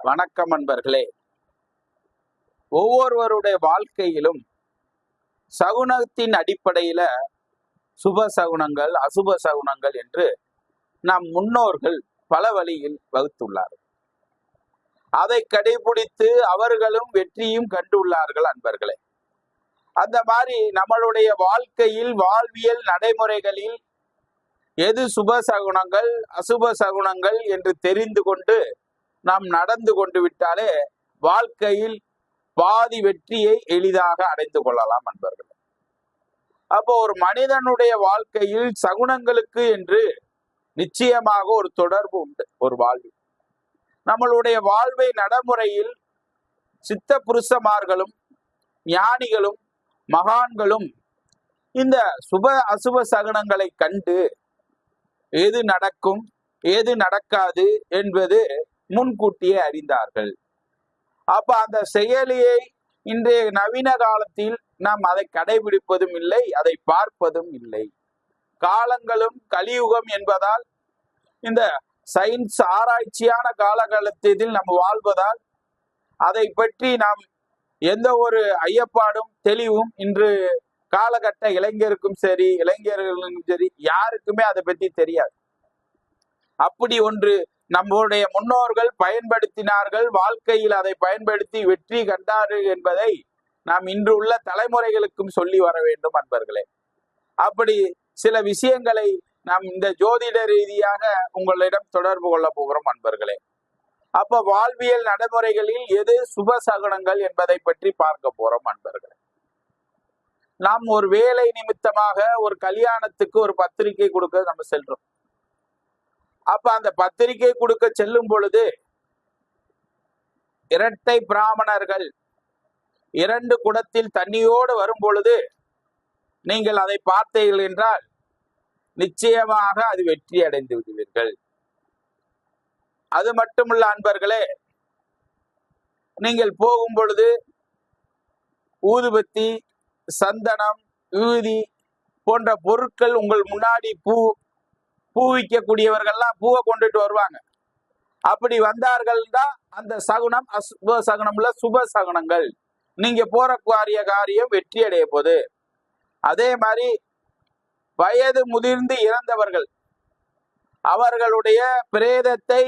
வணக்கம் அன்பர்களே. ஒவ்வொருவருடைய வாழ்க்கையிலும் சகுனத்தின் அடிப்படையில சுப சகுனங்கள், அசுப சகுனங்கள் என்று நம் முன்னோர்கள் பல வழியில் வகுத்துள்ளார்கள். அதை கடைபிடித்து அவர்களும் வெற்றியும் கண்டுள்ளார்கள் அன்பர்களே. அந்த மாதிரி நம்மளுடைய வாழ்க்கையில், வாழ்வியல் நடைமுறைகளில் எது சுப சகுனங்கள், அசுப சகுனங்கள் என்று தெரிந்து கொண்டு நாம் நடந்து கொண்டு விட்டாலே வாழ்க்கையில் பாதி வெற்றியை எளிதாக அடைந்து கொள்ளலாம் அன்பர்கள். அப்போ ஒரு மனிதனுடைய வாழ்க்கையில் சகுனங்களுக்கு என்று நிச்சயமாக ஒரு தொடர்பு உண்டு. ஒரு வாழ்வில் நம்மளுடைய வாழ்வை நடைமுறையில் சித்த புருஷமார்களும் ஞானிகளும் மகான்களும் இந்த சுப அசுப சகுனங்களை கண்டு எது நடக்கும் எது நடக்காது என்பது முன்கூட்டியே அறிந்தார்கள். அப்ப அந்த செயலியை இன்றைய நவீன காலத்தில் நாம் அதை கடைபிடிப்பதும் இல்லை, அதை பார்ப்பதும் இல்லை. காலங்களும் கலியுகம் என்பதால் இந்த சயின்ஸ் ஆராய்ச்சியான காலகட்டத்தில் நாம் வாழ்வதால் அதை பற்றி நாம் எந்த ஒரு ஐயப்பாடும் தெளிவும் இன்று காலகட்ட இளைஞருக்கும் சரி இளைஞர்களுக்கும் சரி யாருக்குமே அதை பற்றி தெரியாது. அப்படி ஒன்று நம்முடைய முன்னோர்கள் பயன்படுத்தினார்கள், வாழ்க்கையில் அதை பயன்படுத்தி வெற்றி கண்டார்கள் என்பதை நாம் இன்று உள்ள தலைமுறைகளுக்கும் சொல்லி வர வேண்டும் அன்பர்களே. அப்படி சில விஷயங்களை நாம் இந்த ஜோதிட ரீதியாக உங்களிடம் தொடர்பு கொள்ள போகிறோம் அன்பர்களே. அப்ப வாழ்வியல் நடைமுறைகளில் எது சுப சகுனங்கள் என்பதை பற்றி பார்க்க போறோம் அன்பர்களே. நாம் ஒரு வேலை நிமித்தமாக ஒரு கல்யாணத்துக்கு ஒரு பத்திரிகை கொடுக்க நம்ம செல்றோம். அப்ப அந்த பத்திரிகை கொடுக்க செல்லும் பொழுது இரட்டை பிராமணர்கள் 2 குடத்தில் தண்ணியோடு வரும் பொழுது நீங்கள் அதை பார்த்தீர்கள் என்றால் நிச்சயமாக அது வெற்றி அடைந்து விடுவீர்கள். அது மட்டுமல்ல அன்பர்களே, நீங்கள் போகும் பொழுது ஊதுபத்தி, சந்தனம், விபூதி போன்ற பொருட்கள் உங்கள் முன்னாடி பூவிக்கக்கூடியவர்கள்லாம் பூவை கொண்டுட்டு வருவாங்க. அப்படி வந்தார்கள் தான் அந்த சகுனம் அசுப சகுனம்ல சுப சகுனங்கள். நீங்க போற காரியம் வெற்றி அடைய போகுது. அதே மாதிரி வயது முதிர்ந்து இறந்தவர்கள் அவர்களுடைய பிரேதத்தை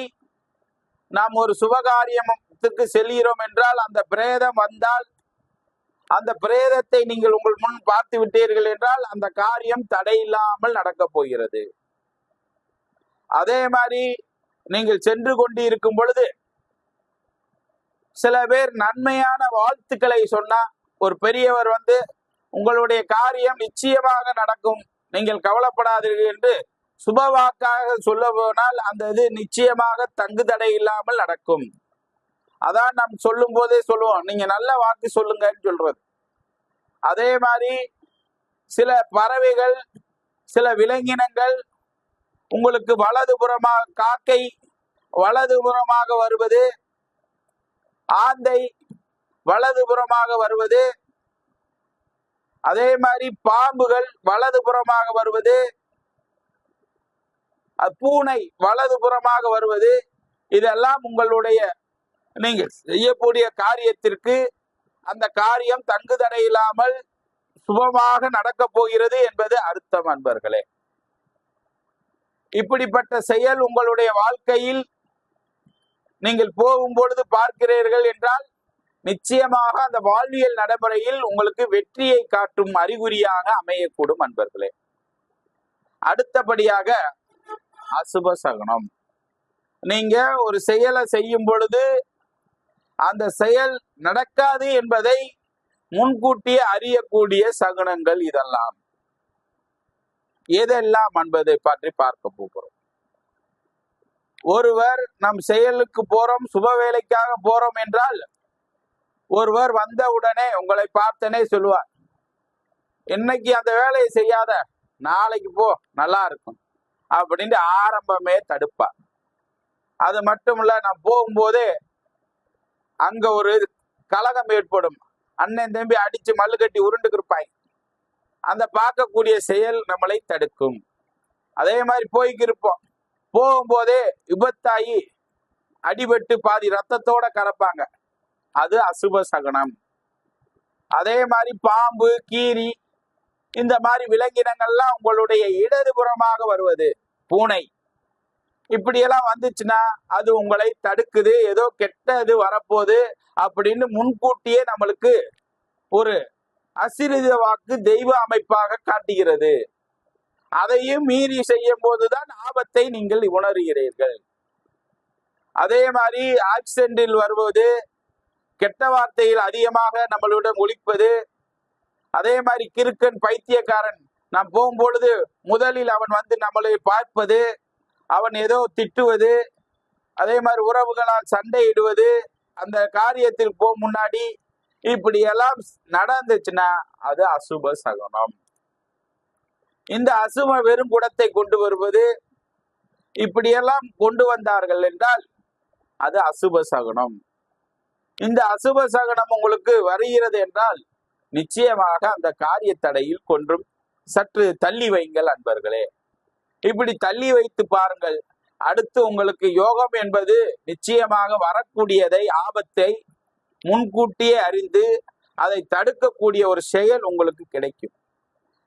நாம் ஒரு சுபகாரியத்துக்கு செல்கிறோம் என்றால் அந்த பிரேதம் வந்தால் அந்த பிரேதத்தை நீங்கள் உங்கள் முன் பார்த்து விட்டீர்கள் என்றால் அந்த காரியம் தடையில்லாமல் நடக்க போகிறது. அதே மாதிரி நீங்கள் சென்று கொண்டு இருக்கும் பொழுது சில பேர் நன்மையான வாழ்த்துக்களை சொன்னா ஒரு பெரியவர் வந்து உங்களுடைய காரியம் நிச்சயமாக நடக்கும், நீங்கள் கவலைப்படாதீர்கள் என்று சுபவாக்காக சொல்ல போனால் அந்த இது நிச்சயமாக தங்கு தடை இல்லாமல் நடக்கும். அதான் நாம் சொல்லும் போதே சொல்லுவோம், நீங்க நல்ல வாக்கு சொல்லுங்கன்னு சொல்றது. அதே மாதிரி சில பறவைகள், சில விலங்கினங்கள் உங்களுக்கு வலதுபுறமாக காக்கை வலதுபுறமாக வருவது, ஆந்தை வலதுபுறமாக வருவது, அதே மாதிரி பாம்புகள் வலதுபுறமாக வருவது, பூனை வலதுபுறமாக வருவது, இதெல்லாம் உங்களுடைய நீங்கள் செய்யக்கூடிய காரியத்திற்கு அந்த காரியம் தங்கு தடையில்லாமல் சுபமாக நடக்க போகிறது என்பது அர்த்தம் அன்பர்களே. இப்படிப்பட்ட செயல் உங்களுடைய வாழ்க்கையில் நீங்கள் போகும் பொழுது பார்க்கிறீர்கள் என்றால் நிச்சயமாக அந்த வாழ்வியல் நடைமுறையில் உங்களுக்கு வெற்றியை காட்டும் அறிகுறியாக அமையக்கூடும் அன்பர்களே. அடுத்தபடியாக அசுப சகுனம். நீங்க ஒரு செயலை செய்யும் பொழுது அந்த செயல் நடக்காது என்பதை முன்கூட்டியே அறியக்கூடிய சகுனங்கள் இதெல்லாம். எதெல்லாம் என்பதை பற்றி பார்க்க போகிறோம். ஒருவர் நம் செயலுக்கு போறோம், சுப வேலைக்காக போறோம் என்றால் ஒருவர் வந்த உடனே உங்களை பார்த்தனே சொல்லுவார், இன்னைக்கு அந்த வேலையை செய்யாத, நாளைக்கு போ நல்லா இருக்கும் அப்படின்ட்டு ஆரம்பமே தடுப்பார். அது மட்டுமல்ல, நான் போகும்போதே அங்க ஒரு கலகம் ஏற்படும், அண்ணன் தம்பி அடிச்சு மல்லு கட்டி உருண்டுக்கு இருப்பாய், அந்த பார்க்கக்கூடிய செயல் நம்மளை தடுக்கும். அதே மாதிரி போய்க்கு இருப்போம், போகும்போதே விபத்தாகி அடிபட்டு பாதி ரத்தத்தோட கறப்பாங்க, அது அசுப சகுனம். அதே மாதிரி பாம்பு, கீரி, இந்த மாதிரி விலங்கினங்கள்லாம் உங்களுடைய இடதுபுறமாக வருவது, பூனை, இப்படியெல்லாம் வந்துச்சுன்னா அது உங்களை தடுக்குது, ஏதோ கெட்டது வரப்போகுது அப்படின்னு முன்கூட்டியே நம்மளுக்கு ஒரு அசிரித வாக்கு தெய்வ அமைப்பாக காட்டுகிறது. அதையும் மீறி செய்யும் போதுதான் ஆபத்தை நீங்கள் உணர்கிறீர்கள். அதே மாதிரி ஆக்சிடென்டில் வருவது, கெட்ட வார்த்தையில் அதிகமாக நம்மளுடன் ஒழிப்பது, அதே மாதிரி கிறுக்கன், பைத்தியக்காரன், நாம் போகும்பொழுது முதலில் அவன் வந்து நம்மளை பார்ப்பது, அவன் ஏதோ திட்டுவது, அதே மாதிரி உறவுகளால் சண்டையிடுவது, அந்த காரியத்தில் முன்னாடி இப்படி எல்லாம் நடந்துச்சுன்னா அது அசுப சகுனம். இந்த அசுப வெறும் குடத்தை கொண்டு வருவது, இப்படியெல்லாம் கொண்டு வந்தார்கள் என்றால் அது அசுப சகுனம். இந்த அசுப சகுனம் உங்களுக்கு வருகிறது என்றால் நிச்சயமாக அந்த காரிய தடையில் கொன்றும் சற்று தள்ளி வைங்கள் அன்பர்களே. இப்படி தள்ளி வைத்து பாருங்கள். அடுத்து உங்களுக்கு யோகம் என்பது நிச்சயமாக வரக்கூடியதை, ஆபத்தை முன்கூட்டியே அறிந்து அதை தடுக்கக்கூடிய ஒரு செயல் உங்களுக்கு கிடைக்கும்.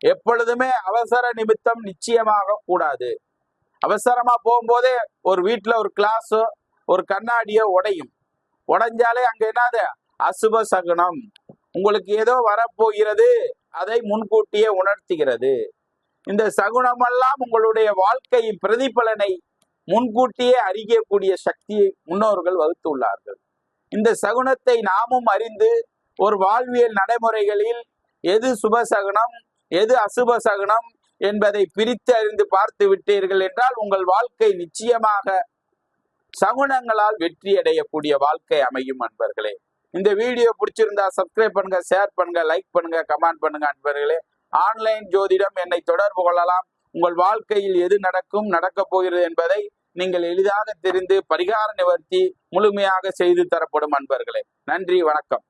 எப்பொழுதுமே அவசர நிமித்தம் நிச்சயமாக கூடாது. அவசரமா போகும்போதே ஒரு வீட்டுல ஒரு கிளாஸோ ஒரு கண்ணாடியோ உடையும், உடைஞ்சாலே அங்க என்னது, அசுப சகுனம். உங்களுக்கு ஏதோ வரப்போகிறது, அதை முன்கூட்டியே உணர்த்துகிறது. இந்த சகுனமெல்லாம் உங்களுடைய வாழ்க்கையின் பிரதிபலனை முன்கூட்டியே அறியக்கூடிய சக்தியை முன்னோர்கள் வகுத்துள்ளார்கள். இந்த சகுனத்தை நாமும் அறிந்து ஒரு வாழ்வியல் நடைமுறைகளில் எது சுபசகுனம் எது அசுப சகுனம் என்பதை பிரித்து அறிந்து பார்த்து விட்டீர்கள் என்றால் உங்கள் வாழ்க்கை நிச்சயமாக சகுனங்களால் வெற்றி அடையக்கூடிய வாழ்க்கை அமையும் அன்பர்களே. இந்த வீடியோ பிடிச்சிருந்தா சப்ஸ்கிரைப் பண்ணுங்க, ஷேர் பண்ணுங்க, லைக் பண்ணுங்க, கமெண்ட் பண்ணுங்க அன்பர்களே. ஆன்லைன் ஜோதிடம் என்னை தொடர்பு கொள்ளலாம். உங்கள் வாழ்க்கையில் எது நடக்கும், நடக்கப் போகிறது என்பதை நீங்கள் எளிதாக தெரிந்து பரிகார நிவர்த்தி முழுமையாக செய்து தரப்படும் அன்பர்களே. நன்றி, வணக்கம்.